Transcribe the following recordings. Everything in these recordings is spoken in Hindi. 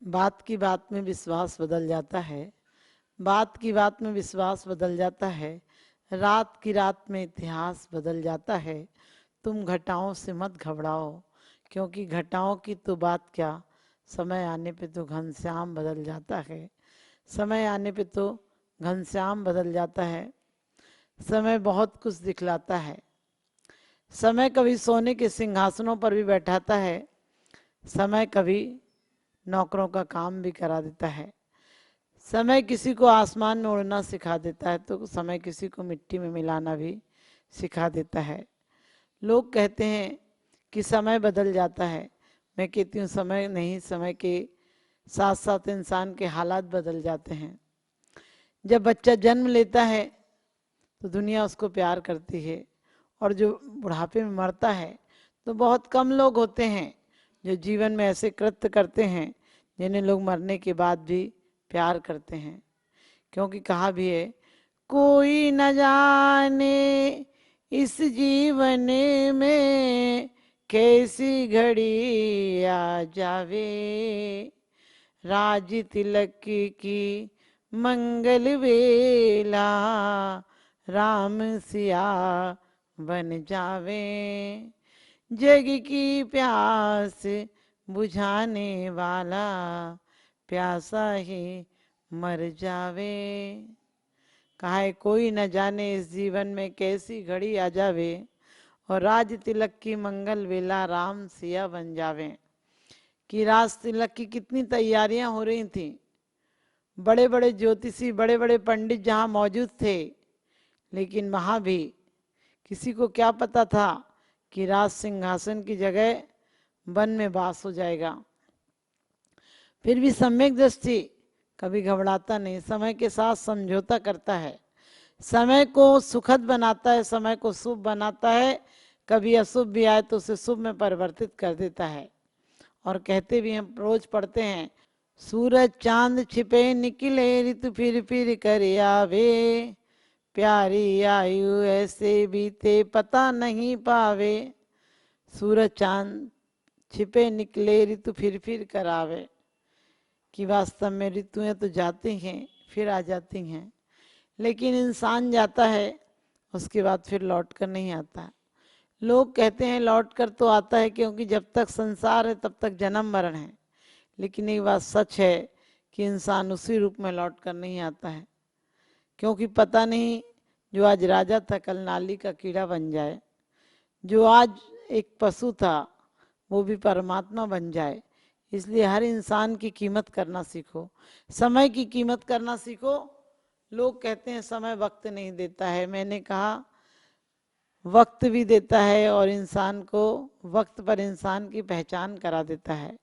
बात की बात में विश्वास बदल जाता है, बात की बात में विश्वास बदल जाता है, रात की रात में इतिहास बदल जाता है। तुम घटाओं से मत घबराओ, क्योंकि घटाओं की तो बात क्या, समय आने पे तो घनश्याम बदल जाता है। समय आने पे तो घनश्याम बदल जाता है। समय बहुत कुछ दिखलाता है। समय कभी सोने के सिंहासनों पर भी बैठाता है। समय कभी नौकरों का काम भी करा देता है। समय किसी को आसमान में उड़ना सिखा देता है तो समय किसी को मिट्टी में मिलाना भी सिखा देता है। लोग कहते हैं कि समय बदल जाता है। मैं कहती हूँ समय नहीं, समय के साथ साथ इंसान के हालात बदल जाते हैं। जब बच्चा जन्म लेता है तो दुनिया उसको प्यार करती है, और जो बुढ़ापे में मरता है तो बहुत कम लोग होते हैं जो जीवन में ऐसे कृत्य करते हैं जिन्हें लोग मरने के बाद भी प्यार करते हैं। क्योंकि कहा भी है, कोई न जाने इस जीवन में कैसी घड़ी आ जावे, राज तिलक की मंगल वेला राम सिया बन जावे, जग की प्यास बुझाने वाला प्यासा ही मर जावे। कहा है, कोई न जाने इस जीवन में कैसी घड़ी आ जावे और राज तिलक की मंगल वेला राम सिया बन जावे। कि राज तिलक की कितनी तैयारियां हो रही थी। बड़े बड़े ज्योतिषी, बड़े बड़े पंडित जहां मौजूद थे, लेकिन वहां भी किसी को क्या पता था कि राज सिंहासन की जगह वन में वास हो जाएगा। फिर भी सम्यक दृष्टि कभी घबराता नहीं, समय के साथ समझौता करता है, समय को सुखद बनाता है, समय को शुभ बनाता है। कभी अशुभ भी आए तो उसे शुभ में परिवर्तित कर देता है। और कहते भी हम रोज पढ़ते हैं, सूरज चांद छिपे निकले ऋतु फिर कर आवे, प्यारी आयु ऐसे बीते पता नहीं पावे। सूरज चांद छिपे निकले ऋतु फिर कर आवे, कि वास्तव में ऋतुएं तो जाती हैं फिर आ जाती हैं, लेकिन इंसान जाता है उसके बाद फिर लौट कर नहीं आता। लोग कहते हैं लौट कर तो आता है, क्योंकि जब तक संसार है तब तक जन्म मरण है। लेकिन एक बात सच है कि इंसान उसी रूप में लौट कर नहीं आता है, क्योंकि पता नहीं जो आज राजा था कल नाली का कीड़ा बन जाए, जो आज एक पशु था वो भी परमात्मा बन जाए। इसलिए हर इंसान की कीमत करना सीखो, समय की कीमत करना सीखो। लोग कहते हैं समय वक्त नहीं देता है। मैंने कहा वक्त भी देता है, और इंसान को वक्त पर इंसान की पहचान करा देता है।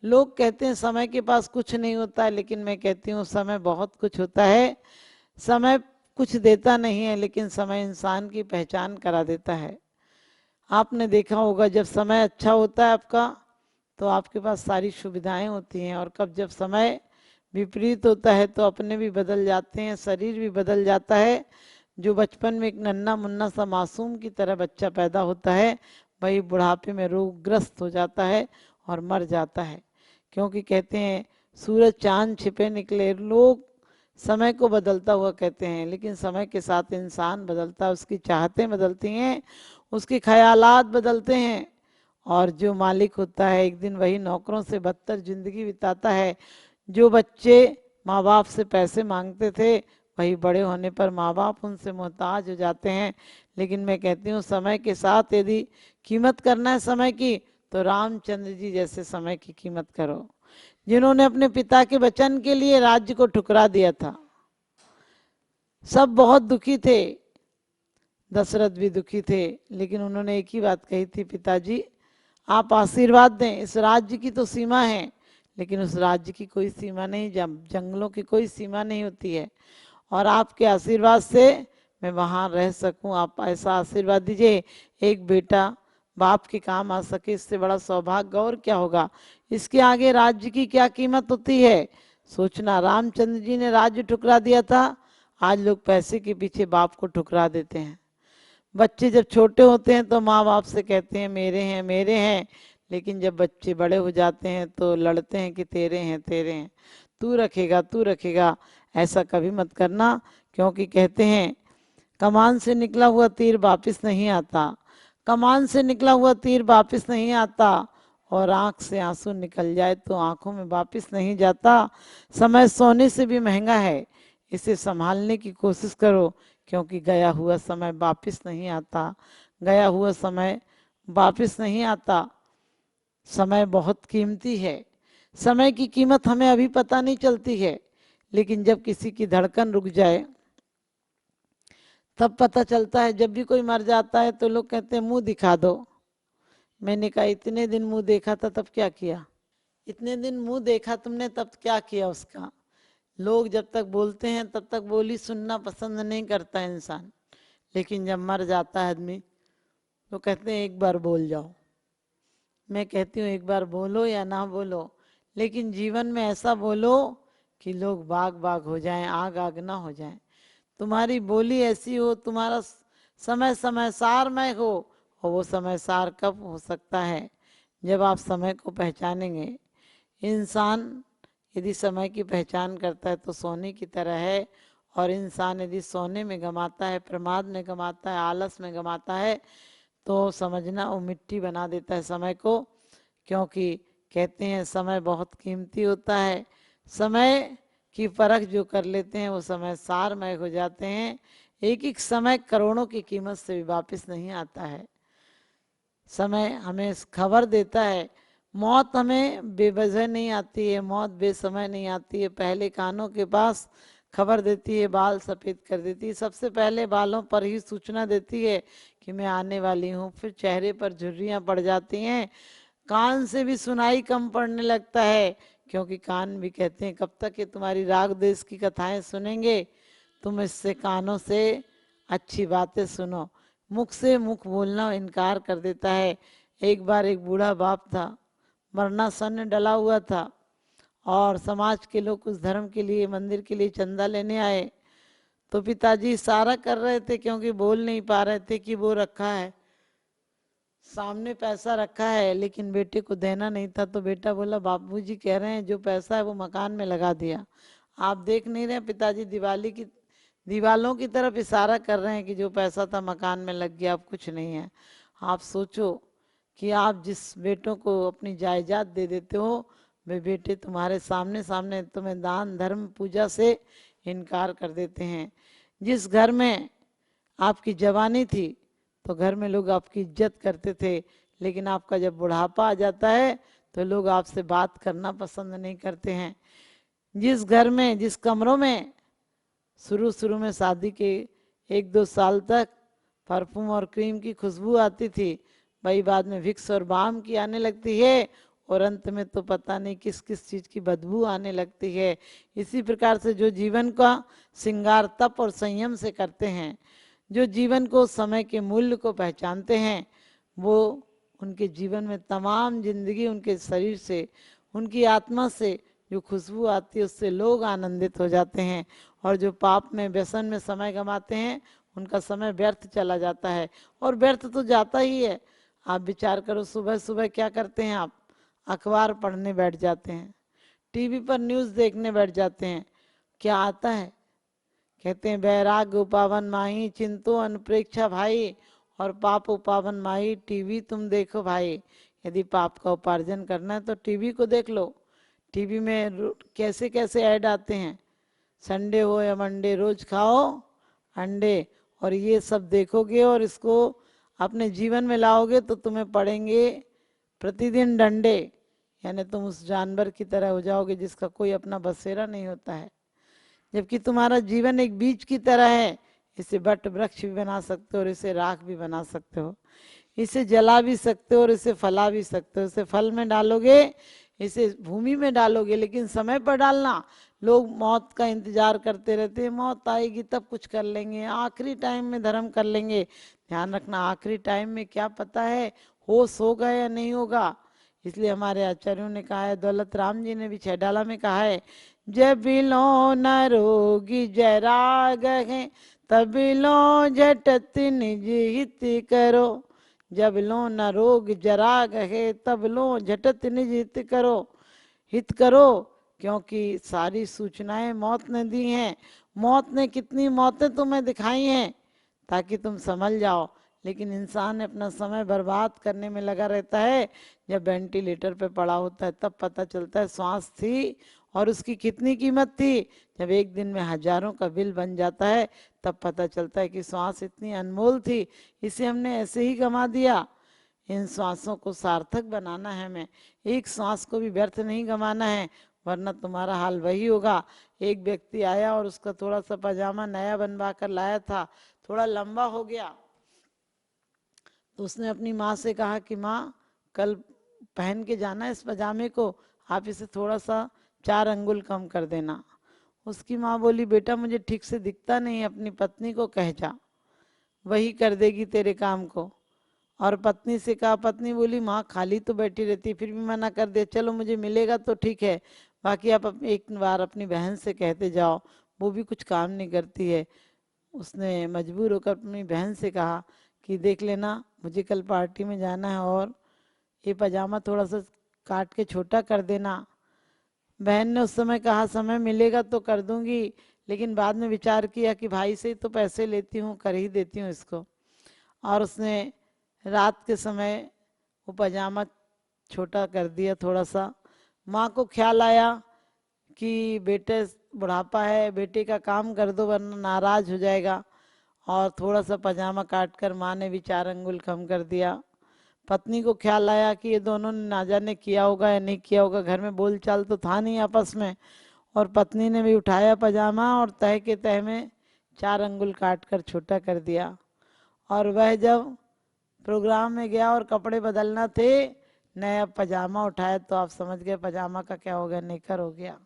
लोग कहते हैं समय के पास कुछ नहीं होता है, लेकिन मैं कहती हूँ समय बहुत कुछ होता है। समय कुछ देता नहीं है, लेकिन समय इंसान की पहचान करा देता है। आपने देखा होगा, जब समय अच्छा होता है आपका तो आपके पास सारी सुविधाएं होती हैं, और कब जब समय विपरीत होता है तो अपने भी बदल जाते हैं, शरीर भी बदल जाता है। जो बचपन में एक नन्हा मुन्ना सा मासूम की तरह बच्चा पैदा होता है, वही बुढ़ापे में रोगग्रस्त हो जाता है और मर जाता है। क्योंकि कहते हैं सूरज चांद छिपे निकले, लोग समय को बदलता हुआ कहते हैं, लेकिन समय के साथ इंसान बदलता है, उसकी चाहतें बदलती हैं, उसके ख्यालात बदलते हैं। और जो मालिक होता है एक दिन वही नौकरों से बदतर जिंदगी बिताता है। जो बच्चे माँ बाप से पैसे मांगते थे, वही बड़े होने पर माँ बाप उनसे मोहताज हो जाते हैं। लेकिन मैं कहती हूँ समय के साथ यदि कीमत करना है समय की, तो रामचंद्र जी जैसे समय की कीमत करो, जिन्होंने अपने पिता के वचन के लिए राज्य को ठुकरा दिया था। सब बहुत दुखी थे, दशरथ भी दुखी थे, लेकिन उन्होंने एक ही बात कही थी, पिताजी आप आशीर्वाद दें, इस राज्य की तो सीमा है, लेकिन उस राज्य की कोई सीमा नहीं, जंगलों की कोई सीमा नहीं होती है, और आपके आशीर्वाद से मैं वहाँ रह सकूं, आप ऐसा आशीर्वाद दीजिए एक बेटा बाप के काम आ सके, इससे बड़ा सौभाग्य और क्या होगा। इसके आगे राज्य की क्या कीमत होती है सोचना। रामचंद्र जी ने राज्य ठुकरा दिया था, आज लोग पैसे के पीछे बाप को ठुकरा देते हैं। बच्चे जब छोटे होते हैं तो माँ बाप से कहते हैं मेरे हैं मेरे हैं, लेकिन जब बच्चे बड़े हो जाते हैं तो लड़ते हैं कि तेरे हैं तेरे हैं, तू रखेगा तू रखेगा। ऐसा कभी मत करना, क्योंकि कहते हैं कमान से निकला हुआ तीर वापिस नहीं आता, कमान से निकला हुआ तीर वापिस नहीं आता, और आंख से आंसू निकल जाए तो आंखों में वापिस नहीं जाता। समय सोने से भी महंगा है, इसे संभालने की कोशिश करो, क्योंकि गया हुआ समय वापिस नहीं आता, गया हुआ समय वापिस नहीं आता। समय बहुत कीमती है, समय की कीमत हमें अभी पता नहीं चलती है, लेकिन जब किसी की धड़कन रुक जाए तब पता चलता है। जब भी कोई मर जाता है तो लोग कहते हैं मुंह दिखा दो। मैंने कहा इतने दिन मुंह देखा था तब क्या किया, इतने दिन मुंह देखा तुमने तब क्या किया उसका। लोग जब तक बोलते हैं तब तक बोली सुनना पसंद नहीं करता इंसान, लेकिन जब मर जाता है आदमी तो कहते हैं एक बार बोल जाओ। मैं कहती हूँ एक बार बोलो या ना बोलो, लेकिन जीवन में ऐसा बोलो कि लोग बाग बाग हो जाएं, आग आग ना हो जाएं। तुम्हारी बोली ऐसी हो, तुम्हारा समय समय सारमय हो, और वो समय सार कब हो सकता है, जब आप समय को पहचानेंगे। इंसान यदि समय की पहचान करता है तो सोने की तरह है, और इंसान यदि सोने में गमाता है, प्रमाद में गमाता है, आलस में गमाता है, तो समझना वो मिट्टी बना देता है समय को। क्योंकि कहते हैं समय बहुत कीमती होता है, समय की परख जो कर लेते हैं वो समय सारमय हो जाते हैं। एक एक समय करोड़ों की कीमत से भी वापस नहीं आता है। समय हमें खबर देता है, मौत हमें बेवजह नहीं आती है, मौत बेसमय नहीं आती है। पहले कानों के पास खबर देती है, बाल सफ़ेद कर देती है, सबसे पहले बालों पर ही सूचना देती है कि मैं आने वाली हूँ। फिर चेहरे पर झुर्रियाँ पड़ जाती हैं, कान से भी सुनाई कम पड़ने लगता है, क्योंकि कान भी कहते हैं कब तक ये तुम्हारी राग देश की कथाएं सुनेंगे, तुम इससे कानों से अच्छी बातें सुनो। मुख से मुख बोलना इनकार कर देता है। एक बार एक बूढ़ा बाप था, मरना सन डला हुआ था, और समाज के लोग उस धर्म के लिए, मंदिर के लिए चंदा लेने आए। तो पिताजी इशारा कर रहे थे, क्योंकि बोल नहीं पा रहे थे कि वो रखा है, सामने पैसा रखा है, लेकिन बेटे को देना नहीं था। तो बेटा बोला बापूजी कह रहे हैं जो पैसा है वो मकान में लगा दिया। आप देख नहीं रहे पिताजी दिवाली की दीवालों की तरफ इशारा कर रहे हैं कि जो पैसा था मकान में लग गया, अब कुछ नहीं है। आप सोचो कि आप जिस बेटों को अपनी जायदाद दे देते हो, वे बेटे तुम्हारे सामने सामने तुम्हें दान धर्म पूजा से इनकार कर देते हैं। जिस घर में आपकी जवानी थी तो घर में लोग आपकी इज्जत करते थे, लेकिन आपका जब बुढ़ापा आ जाता है तो लोग आपसे बात करना पसंद नहीं करते हैं। जिस घर में, जिस कमरों में शुरू शुरू में शादी के 1-2 साल तक परफ्यूम और क्रीम की खुशबू आती थी, भाई बाद में विक्स और बाम की आने लगती है, और अंत में तो पता नहीं किस किस चीज़ की बदबू आने लगती है। इसी प्रकार से जो जीवन का श्रृंगार तप और संयम से करते हैं, जो जीवन को, समय के मूल्य को पहचानते हैं, वो उनके जीवन में तमाम जिंदगी उनके शरीर से, उनकी आत्मा से जो खुशबू आती है उससे लोग आनंदित हो जाते हैं। और जो पाप में, व्यसन में समय गंवाते हैं, उनका समय व्यर्थ चला जाता है, और व्यर्थ तो जाता ही है। आप विचार करो, सुबह सुबह क्या करते हैं आप? अखबार पढ़ने बैठ जाते हैं, टीवी पर न्यूज़ देखने बैठ जाते हैं। क्या आता है? कहते हैं बैराग उपावन माही चिंतो अनुप्रेक्षा भाई, और पाप उपावन माही टीवी तुम देखो भाई। यदि पाप का उपार्जन करना है तो टीवी को देख लो। टीवी में कैसे कैसे ऐड आते हैं, संडे हो या मंडे रोज खाओ अंडे, और ये सब देखोगे और इसको अपने जीवन में लाओगे तो तुम्हें पड़ेंगे प्रतिदिन डंडे, यानी तुम उस जानवर की तरह हो जाओगे जिसका कोई अपना बसेरा नहीं होता है। जबकि तुम्हारा जीवन एक बीज की तरह है, इसे बट वृक्ष भी बना सकते हो और इसे राख भी बना सकते हो, इसे जला भी सकते हो और इसे फला भी सकते हो। इसे फल में डालोगे, इसे भूमि में डालोगे, लेकिन समय पर डालना। लोग मौत का इंतजार करते रहते हैं, मौत आएगी तब कुछ कर लेंगे, आखिरी टाइम में धर्म कर लेंगे। ध्यान रखना, आखिरी टाइम में क्या पता है होश होगा या नहीं होगा। इसलिए हमारे आचार्यों ने कहा है, दौलत राम जी ने भी छैडाला में कहा है, जब लो न रोगी जराग है, तब लो झटत निज हित करो, जब लो न रोग जरा गहे तब लो झटत निज हित करो, क्योंकि सारी सूचनाएं मौत ने दी हैं। मौत ने कितनी मौतें तुम्हें दिखाई हैं ताकि तुम समझ जाओ, लेकिन इंसान अपना समय बर्बाद करने में लगा रहता है। जब वेंटिलेटर पे पड़ा होता है तब पता चलता है श्वास थी और उसकी कितनी कीमत थी। जब एक दिन में हजारों का बिल बन जाता है तब पता चलता है कि श्वास इतनी अनमोल थी, इसे हमने ऐसे ही गंवा दिया। इन श्वासों को सार्थक बनाना है, हमें एक श्वास को भी व्यर्थ नहीं गंवाना है, वरना तुम्हारा हाल वही होगा। एक व्यक्ति आया और उसका थोड़ा सा पजामा नया बनवा कर लाया था, थोड़ा लंबा हो गया, तो उसने अपनी माँ से कहा कि माँ कल पहन के जाना इस पजामे को, आप इसे थोड़ा सा 4 अंगुल कम कर देना। उसकी माँ बोली बेटा मुझे ठीक से दिखता नहीं, अपनी पत्नी को कह जा, वही कर देगी तेरे काम को। और पत्नी से कहा, पत्नी बोली माँ खाली तो बैठी रहती, फिर भी मना कर दे, चलो मुझे मिलेगा तो ठीक है, बाकी आप एक बार अपनी बहन से कहते जाओ, वो भी कुछ काम नहीं करती है। उसने मजबूर होकर अपनी बहन से कहा कि देख लेना मुझे कल पार्टी में जाना है और ये पजामा थोड़ा सा काट के छोटा कर देना। बहन ने उस समय कहा समय मिलेगा तो कर दूंगी, लेकिन बाद में विचार किया कि भाई से तो पैसे लेती हूँ, कर ही देती हूँ इसको। और उसने रात के समय वो पजामा छोटा कर दिया थोड़ा सा। माँ को ख्याल आया कि बेटे बुढ़ापा है, बेटे का काम कर दो वरना नाराज हो जाएगा, और थोड़ा सा पजामा काट कर माँ ने भी 4 अंगुल कम कर दिया। पत्नी को ख्याल आया कि ये दोनों ने ना जाने किया होगा या नहीं किया होगा, घर में बोलचाल तो था नहीं आपस में, और पत्नी ने भी उठाया पजामा और तह के तह में 4 अंगुल काट कर छोटा कर दिया। और वह जब प्रोग्राम में गया और कपड़े बदलना थे, नया पजामा उठाया तो आप समझ गए पजामा का क्या हो गया, नेकर हो गया।